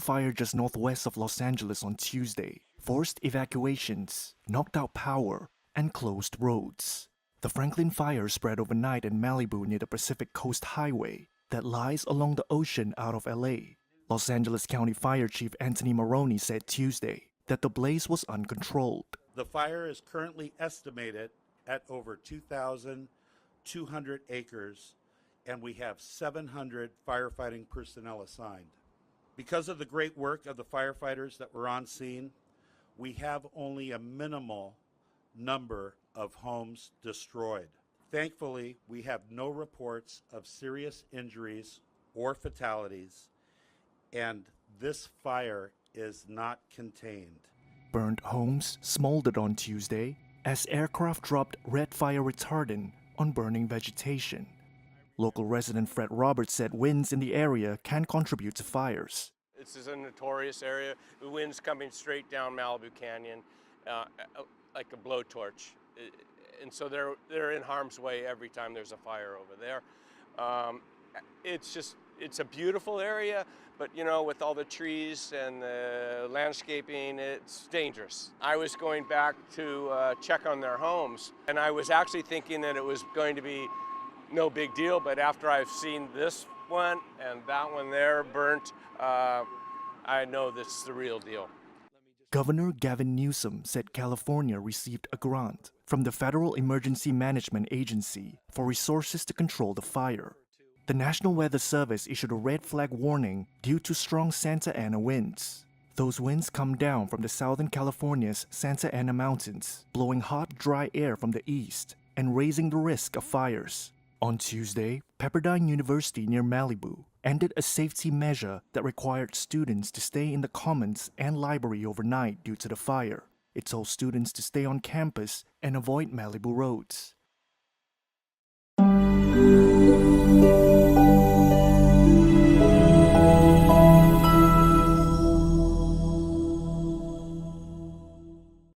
wildfire just northwest of Los Angeles on Tuesday forced evacuations, knocked out power, and closed roads. The Franklin fire spread overnight in Malibu near the Pacific Coast Highway that lies along the ocean out of LA. Los Angeles County Fire Chief Anthony Maroney said Tuesday that the blaze was uncontrolled. The fire is currently estimated at over 2,200 acres, and we have 700 firefighting personnel assigned. Because of the great work of the firefighters that were on scene, we have only a minimal number of homes destroyed. Thankfully, we have no reports of serious injuries or fatalities, and this fire is not contained. Burned homes smoldered on Tuesday as aircraft dropped red fire retardant on burning vegetation. Local resident Fred Roberts said winds in the area can contribute to fires. This is a notorious area. The wind's coming straight down Malibu Canyon like a blowtorch. And so they're in harm's way every time there's a fire over there. It's a beautiful area, but you know, with all the trees and the landscaping, it's dangerous. I was going back to check on their homes, and I was actually thinking that it was going to be no big deal, but after I've seen this one and that one there burnt, I know this is the real deal. Governor Gavin Newsom said California received a grant from the Federal Emergency Management Agency for resources to control the fire. The National Weather Service issued a red flag warning due to strong Santa Ana winds. Those winds come down from the Southern California's Santa Ana Mountains, blowing hot, dry air from the east and raising the risk of fires. On Tuesday, Pepperdine University near Malibu ended a safety measure that required students to stay in the commons and library overnight due to the fire. It told students to stay on campus and avoid Malibu roads.